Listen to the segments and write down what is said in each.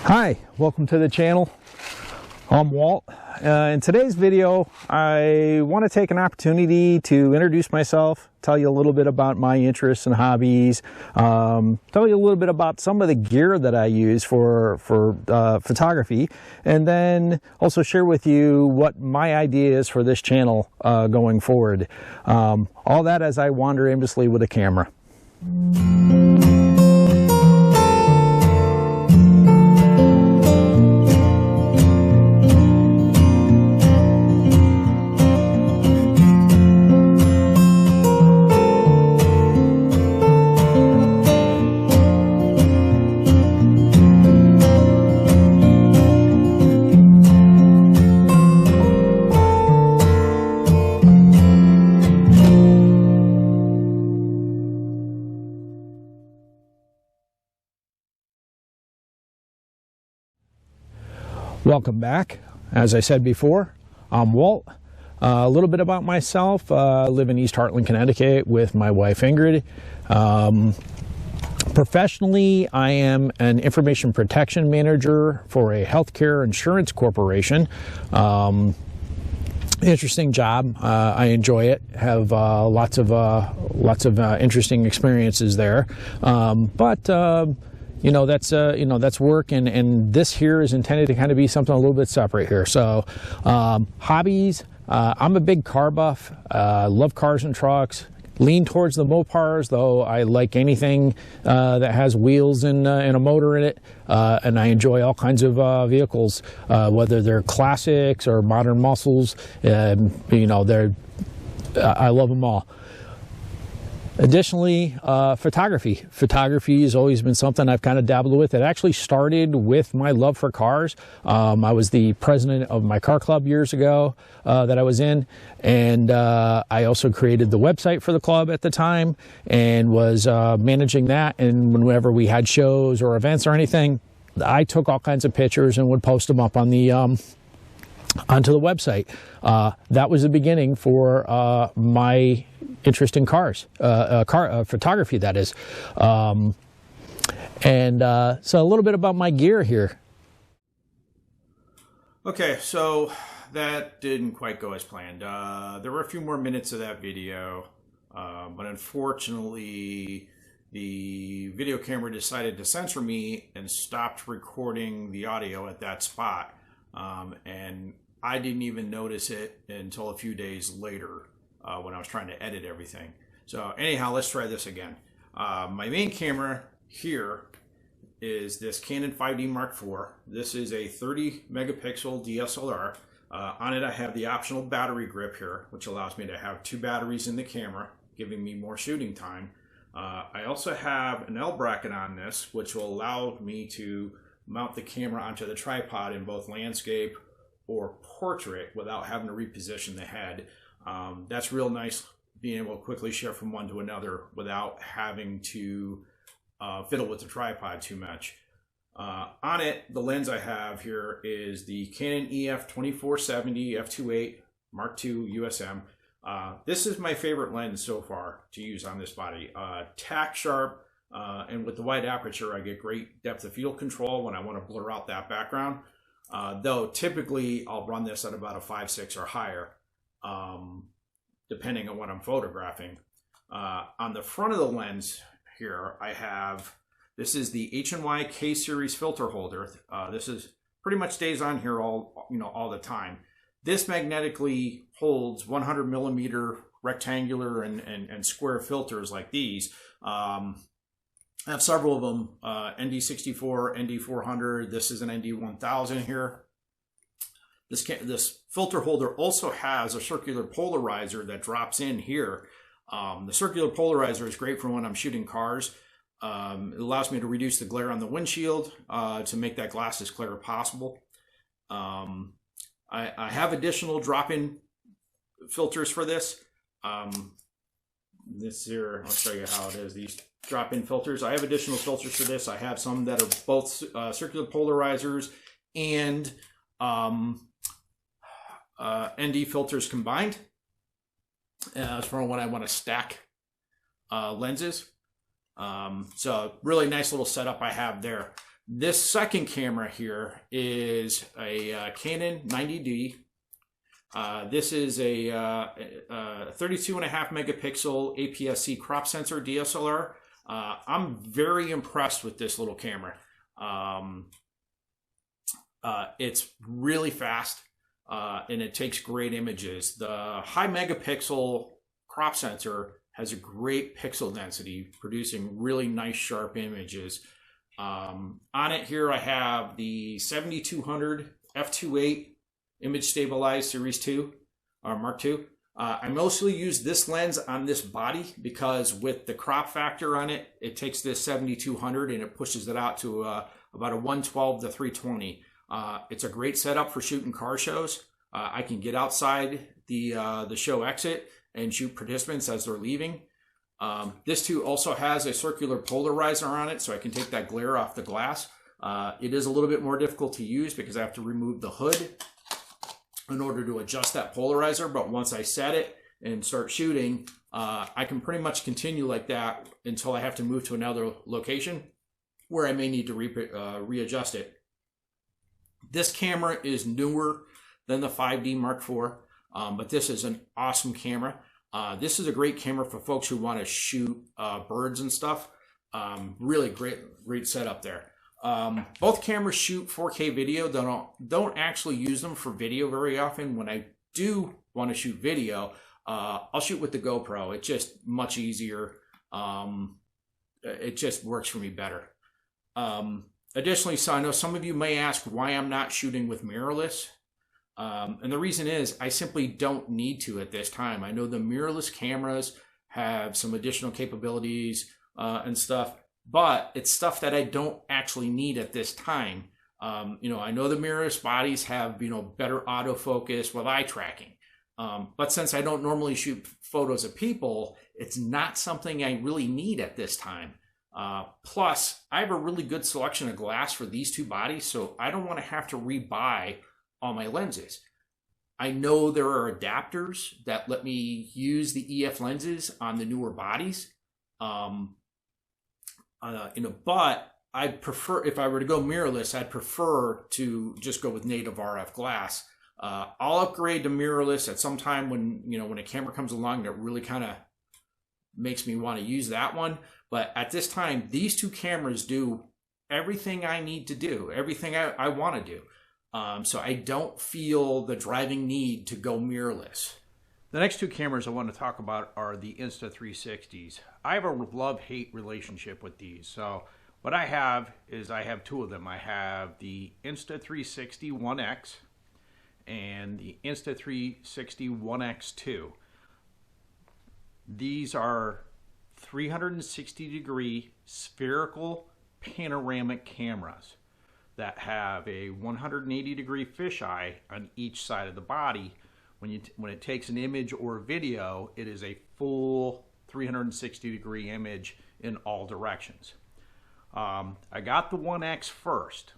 Hi, welcome to the channel. I'm Walt. In today's video, I want to take an opportunity to introduce myself, tell you a little bit about my interests and hobbies, tell you a little bit about some of the gear that I use for photography, and then also share with you what my idea is for this channel going forward. All that as I wander aimlessly with a camera. Welcome back. As I said before, I'm Walt. A little bit about myself. I live in East Hartland, Connecticut with my wife Ingrid. Professionally, I am an information protection manager for a healthcare insurance corporation. Interesting job. I enjoy it. Have lots of interesting experiences there. You know, that's work, and this here is intended to kind of be something a little bit separate here. So, hobbies, I'm a big car buff, love cars and trucks, lean towards the Mopars, though I like anything that has wheels and a motor in it, and I enjoy all kinds of vehicles, whether they're classics or modern muscles. You know, I love them all. Additionally, photography. Photography has always been something I've kind of dabbled with. It actually started with my love for cars. I was the president of my car club years ago that I was in, and I also created the website for the club at the time and was managing that. And whenever we had shows or events or anything, I took all kinds of pictures and would post them up on the onto the website. That was the beginning for my interest in cars, photography, that is. So a little bit about my gear here. Okay, so that didn't quite go as planned. There were a few more minutes of that video, but unfortunately the video camera decided to censor me and stopped recording the audio at that spot. And I didn't even notice it until a few days later when I was trying to edit everything. So anyhow, let's try this again. My main camera here is this Canon 5D Mark IV. This is a 30 megapixel DSLR. On it I have the optional battery grip here, which allows me to have 2 batteries in the camera, giving me more shooting time. I also have an L bracket on this, which will allow me to mount the camera onto the tripod in both landscape or portrait without having to reposition the head. That's real nice, being able to quickly shift from one to another without having to fiddle with the tripod too much. On it, the lens I have here is the Canon EF 2470 f2.8 Mark II USM. This is my favorite lens so far to use on this body. Tack sharp, and with the wide aperture, I get great depth of field control when I want to blur out that background. Though typically I'll run this at about a 5.6 or higher, depending on what I'm photographing. On the front of the lens here, I have, this is the H&Y K series filter holder. This is pretty much stays on here all the time. This magnetically holds 100 millimeter rectangular and square filters like these. I have several of them, ND64, ND400, this is an ND1000 here. This filter holder also has a circular polarizer that drops in here. The circular polarizer is great for when I'm shooting cars. It allows me to reduce the glare on the windshield to make that glass as clear as possible. I have additional drop-in filters for this. This here, I'll show you how it is. These drop-in filters. I have additional filters for this. I have some that are both circular polarizers and ND filters combined. As for when I want to stack lenses. So really nice little setup I have there. This second camera here is a Canon 90D. This is a 32.5 megapixel APS-C crop sensor DSLR. I'm very impressed with this little camera. It's really fast and it takes great images. The high megapixel crop sensor has a great pixel density, producing really nice sharp images. On it here I have the 7200 f2.8 image stabilized series 2 or Mark II. I mostly use this lens on this body because with the crop factor on it, it takes this 7200 and it pushes it out to about a 112 to 320. It's a great setup for shooting car shows. I can get outside the show exit and shoot participants as they're leaving. This too also has a circular polarizer on it, so I can take that glare off the glass. It is a little bit more difficult to use because I have to remove the hood in order to adjust that polarizer, but once I set it and start shooting, I can pretty much continue like that until I have to move to another location where I may need to readjust it. This camera is newer than the 5D Mark IV, but this is an awesome camera. This is a great camera for folks who want to shoot birds and stuff. Really great setup there. Both cameras shoot 4K video. Don't actually use them for video very often. When I do want to shoot video, I'll shoot with the GoPro. It's just much easier. It just works for me better. Additionally, so I know some of you may ask why I'm not shooting with mirrorless. And the reason is I simply don't need to at this time. I know the mirrorless cameras have some additional capabilities and stuff, but it's stuff that I don't actually need at this time. You know, I know the mirrorless bodies have, you know, better autofocus with eye tracking. But since I don't normally shoot photos of people, it's not something I really need at this time. Plus, I have a really good selection of glass for these two bodies, so I don't want to have to rebuy all my lenses. I know there are adapters that let me use the EF lenses on the newer bodies. You know, but I'd prefer, if I were to go mirrorless, I'd prefer to just go with native RF glass. I'll upgrade to mirrorless at some time when, you know, when a camera comes along that really kind of makes me want to use that one. But at this time, these two cameras do everything I need to do, everything I want to do. So I don't feel the driving need to go mirrorless. The next two cameras I want to talk about are the Insta360s. I have a love-hate relationship with these. So what I have is I have two of them. I have the Insta360 One X and the Insta360 One X2. These are 360-degree spherical panoramic cameras that have a 180-degree fisheye on each side of the body. When it takes an image or video, it is a full 360-degree image in all directions. I got the One X first.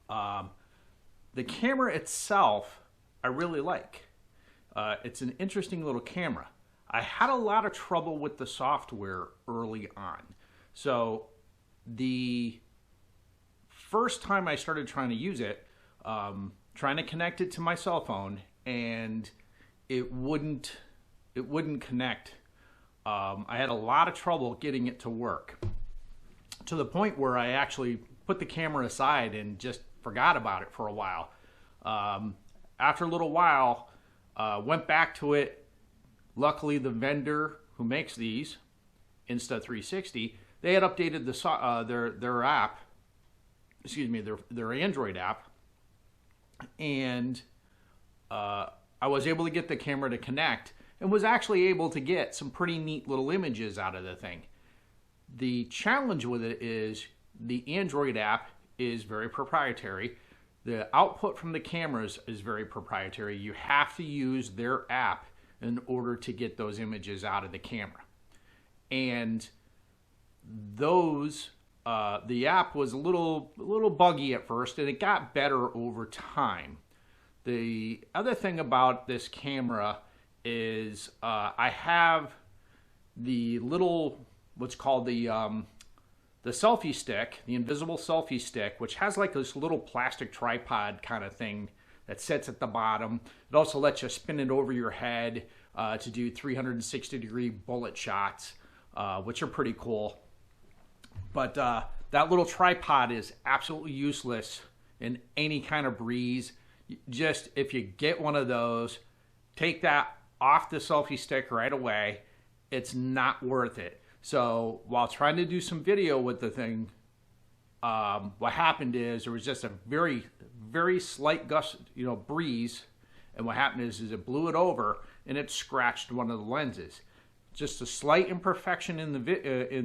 The camera itself, I really like. It's an interesting little camera. I had a lot of trouble with the software early on. So the first time I started trying to use it, trying to connect it to my cell phone, and it wouldn't connect. I had a lot of trouble getting it to work, to the point where I actually put the camera aside and just forgot about it for a while. After a little while, went back to it. Luckily, the vendor who makes these, Insta360, they had updated their app, excuse me, their Android app, and I was able to get the camera to connect and was actually able to get some pretty neat little images out of the thing. The challenge with it is the Android app is very proprietary. The output from the cameras is very proprietary. You have to use their app in order to get those images out of the camera. And those, the app was a little buggy at first, and it got better over time. The other thing about this camera is I have the little, what's called the the selfie stick, the invisible selfie stick, which has like this little plastic tripod kind of thing that sits at the bottom. It also lets you spin it over your head to do 360-degree bullet shots, which are pretty cool. But that little tripod is absolutely useless in any kind of breeze. Just if you get one of those, take that off the selfie stick right away. It's not worth it. So while trying to do some video with the thing, what happened is there was just a very, very slight gust, breeze, and what happened is it blew it over and it scratched one of the lenses. Just a slight imperfection in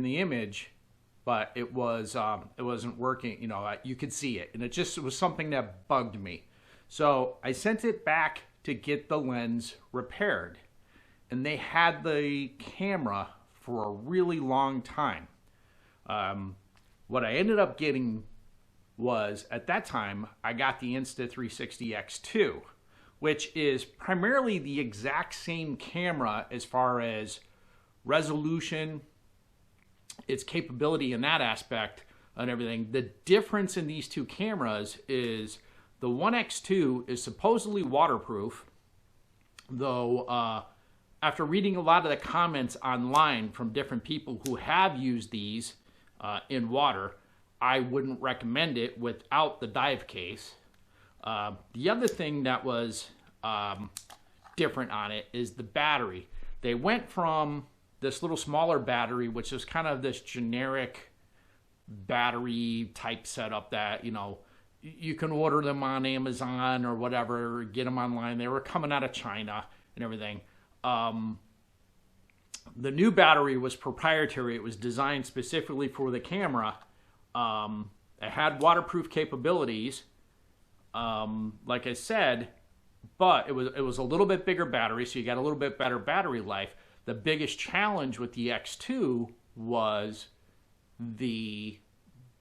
the image, but it wasn't working. You could see it, and it was something that bugged me. So I sent it back to get the lens repaired, and they had the camera for a really long time. What I ended up getting was, at that time, I got the Insta360 X2, which is primarily the exact same camera as far as resolution, its capability in that aspect and everything. The difference in these two cameras is the One X2 is supposedly waterproof, though after reading a lot of the comments online from different people who have used these in water, I wouldn't recommend it without the dive case. The other thing that was different on it is the battery. They went from this little smaller battery, which is kind of this generic battery type setup that, you can order them on Amazon or whatever, get them online. They were coming out of China and everything. The new battery was proprietary. It was designed specifically for the camera. It had waterproof capabilities, like I said, but it was a little bit bigger battery, so you got a little bit better battery life. The biggest challenge with the X2 was the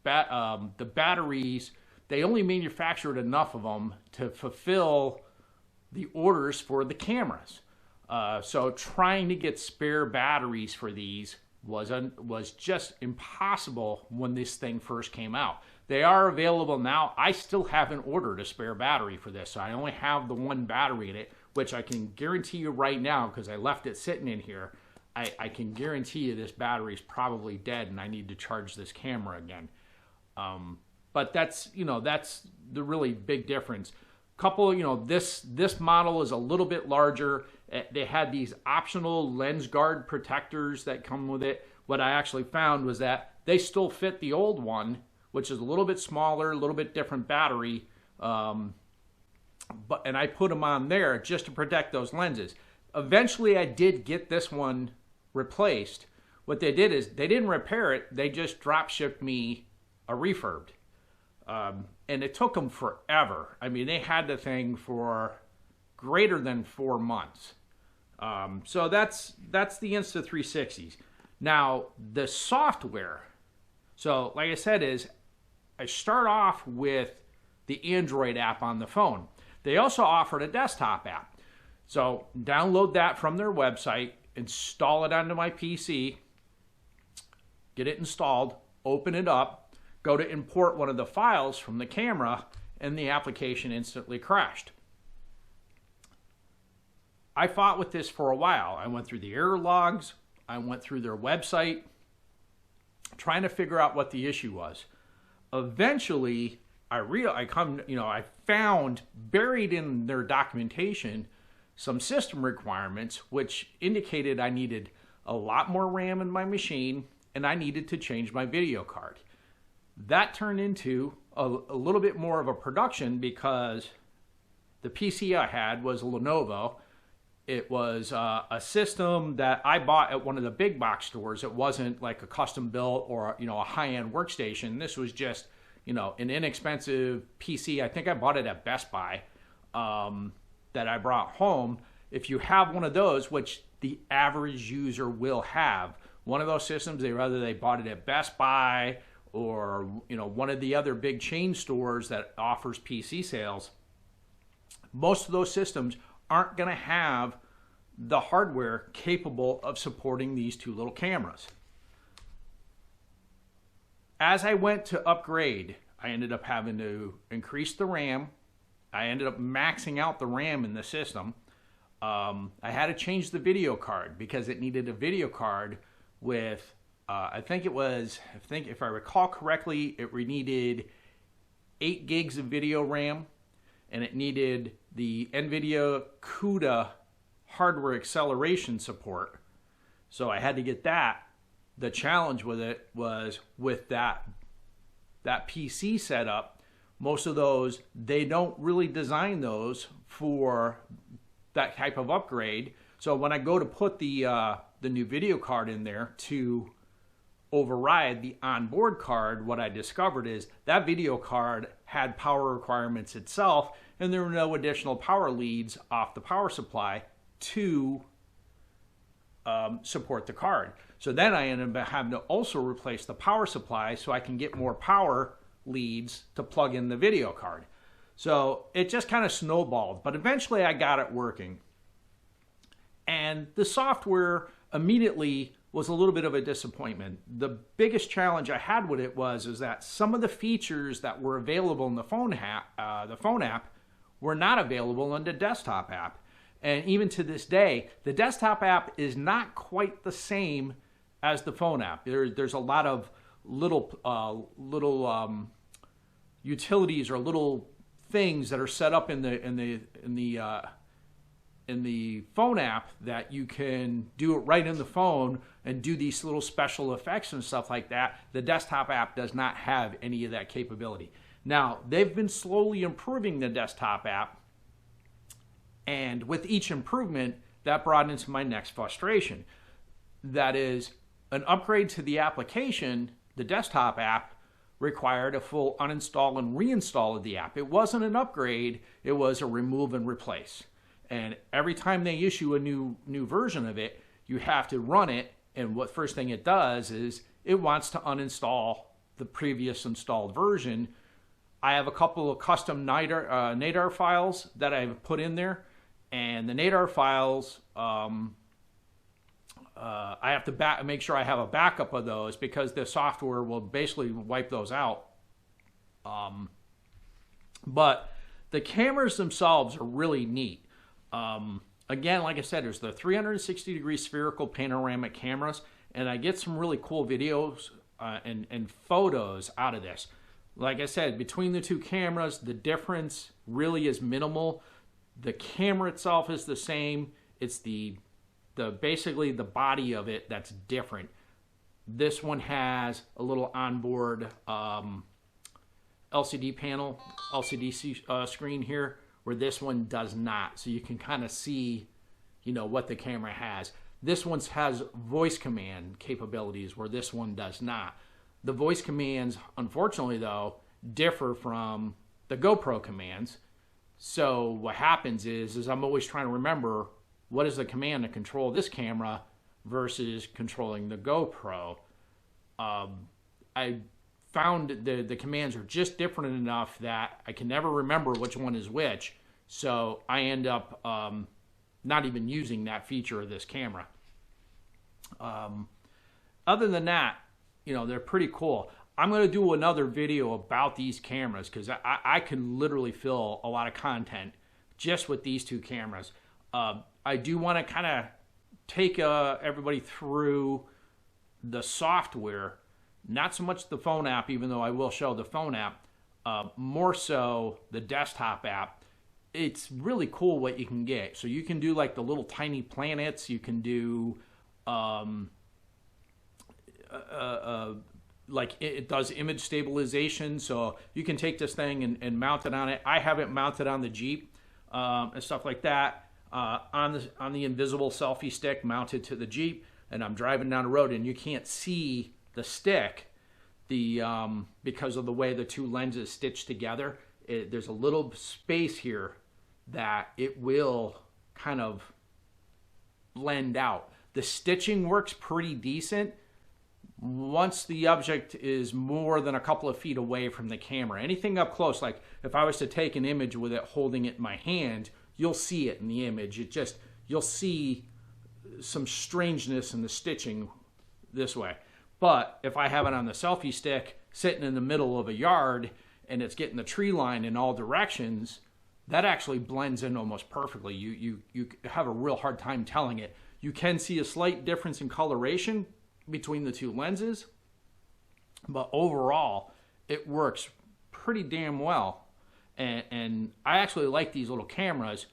batteries. They only manufactured enough of them to fulfill the orders for the cameras. So trying to get spare batteries for these was just impossible when this thing first came out. They are available now. I still haven't ordered a spare battery for this, so I only have the one battery in it, which I can guarantee you right now, because I left it sitting in here, I can guarantee you this battery is probably dead and I need to charge this camera again. But that's the really big difference. This model is a little bit larger. They had these optional lens guard protectors that come with it. What I actually found was that they still fit the old one, which is a little bit smaller, a little bit different battery. And I put them on there just to protect those lenses. Eventually, I did get this one replaced. What they did is they didn't repair it. They just drop shipped me a refurbed. And it took them forever. I mean, they had the thing for greater than 4 months. So that's the Insta360s. Now, the software. So, like I said, I start off with the Android app on the phone. They also offered a desktop app. So, download that from their website, install it onto my PC, get it installed, open it up, go to import one of the files from the camera, and the application instantly crashed. I fought with this for a while. I went through the error logs, I went through their website, trying to figure out what the issue was. Eventually, I found buried in their documentation some system requirements, which indicated I needed a lot more RAM in my machine, and I needed to change my video card. That turned into a little bit more of a production because the PC I had was a Lenovo. It was a system that I bought at one of the big box stores. It wasn't like a custom built or a high-end workstation. This was just an inexpensive PC. I think I bought it at Best Buy that I brought home. If you have one of those, which the average user will have, one of those systems, whether they bought it at Best Buy or one of the other big chain stores that offers PC sales, most of those systems aren't going to have the hardware capable of supporting these two little cameras. as I went to upgrade, I ended up having to increase the RAM. I ended up maxing out the RAM in the system. I had to change the video card because it needed a video card with, I think if I recall correctly, it needed 8 gigs of video RAM, and it needed the NVIDIA CUDA hardware acceleration support. So I had to get that. The challenge with it was with that PC setup, most of those, they don't really design those for that type of upgrade. So when I go to put the new video card in there to override the onboard card, what I discovered is that video card had power requirements itself, and there were no additional power leads off the power supply to support the card. So then I ended up having to also replace the power supply so I can get more power leads to plug in the video card. So it just kind of snowballed, but eventually I got it working. And the software immediately was a little bit of a disappointment. The biggest challenge I had with it is that some of the features that were available in the phone app were not available in the desktop app. And even to this day, the desktop app is not quite the same as the phone app. There's a lot of little utilities or little things that are set up in the phone app that you can do it right in the phone and do these little special effects and stuff like that. The desktop app does not have any of that capability. Now, they've been slowly improving the desktop app, and with each improvement, that brought into my next frustration. That is, an upgrade to the application, the desktop app, required a full uninstall and reinstall of the app. It wasn't an upgrade, it was a remove and replace. And every time they issue a new version of it, you have to run it, and what first thing it does is it wants to uninstall the previous installed version. I have a couple of custom nadar files that I've put in there, and the nadar files, I have to make sure I have a backup of those because the software will basically wipe those out. But the cameras themselves are really neat. Again, like I said, there's the 360-degree spherical panoramic cameras, and I get some really cool videos and photos out of this. Like I said, between the two cameras, the difference really is minimal. The camera itself is the same. It's basically the body of it that's different. This one has a little onboard LCD panel, LCD screen here, where this one does not. So you can kind of see, what the camera has. This one has voice command capabilities where this one does not. The voice commands, unfortunately though, differ from the GoPro commands. So what happens is I'm always trying to remember what is the command to control this camera versus controlling the GoPro. I found the commands are just different enough that I can never remember which one is which. So I end up not even using that feature of this camera. Other than that, they're pretty cool. I'm going to do another video about these cameras because I can literally fill a lot of content just with these two cameras. I do want to kind of take everybody through the software, not so much the phone app, even though I will show the phone app, more so the desktop app. It's really cool what you can get. So you can do like the little tiny planets. You can do like it does image stabilization. So you can take this thing and mount it on it. I have it mounted on the Jeep and stuff like that. On the invisible selfie stick mounted to the Jeep, and I'm driving down the road and you can't see the stick because of the way the two lenses stitch together. There's a little space here that it will kind of blend out. The stitching works pretty decent once the object is more than a couple of feet away from the camera. Anything up close, like if I was to take an image with it holding it in my hand, you'll see it in the image. You'll see some strangeness in the stitching this way. But if I have it on the selfie stick, sitting in the middle of a yard and it's getting the tree line in all directions, that actually blends in almost perfectly. You have a real hard time telling it. You can see a slight difference in coloration between the two lenses, but overall it works pretty damn well. And I actually like these little cameras.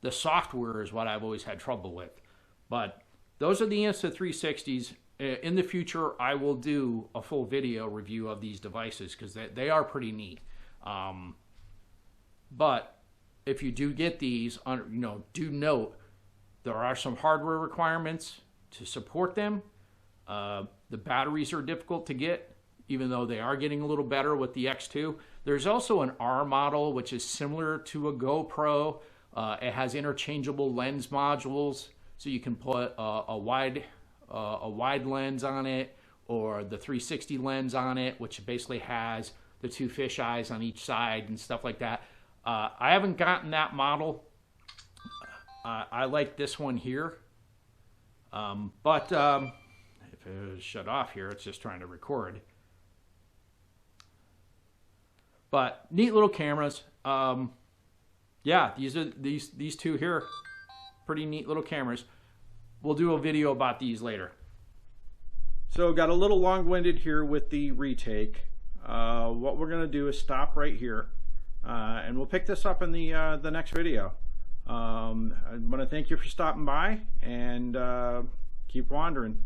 The software is what I've always had trouble with. But those are the Insta360s. In the future, I will do a full video review of these devices because they are pretty neat. But if you do get these, do note there are some hardware requirements to support them. The batteries are difficult to get, even though they are getting a little better with the X2. There's also an R model, which is similar to a GoPro. It has interchangeable lens modules, so you can put a wide lens on it, or the 360 lens on it, which basically has the two fish eyes on each side and stuff like that. I haven't gotten that model. I like this one here. But if it was shut off here, it's just trying to record. But neat little cameras. Yeah, these two here, pretty neat little cameras. We'll do a video about these later. So got a little long-winded here with the retake. What we're gonna do is stop right here, and we'll pick this up in the next video. I want to thank you for stopping by, and keep wandering.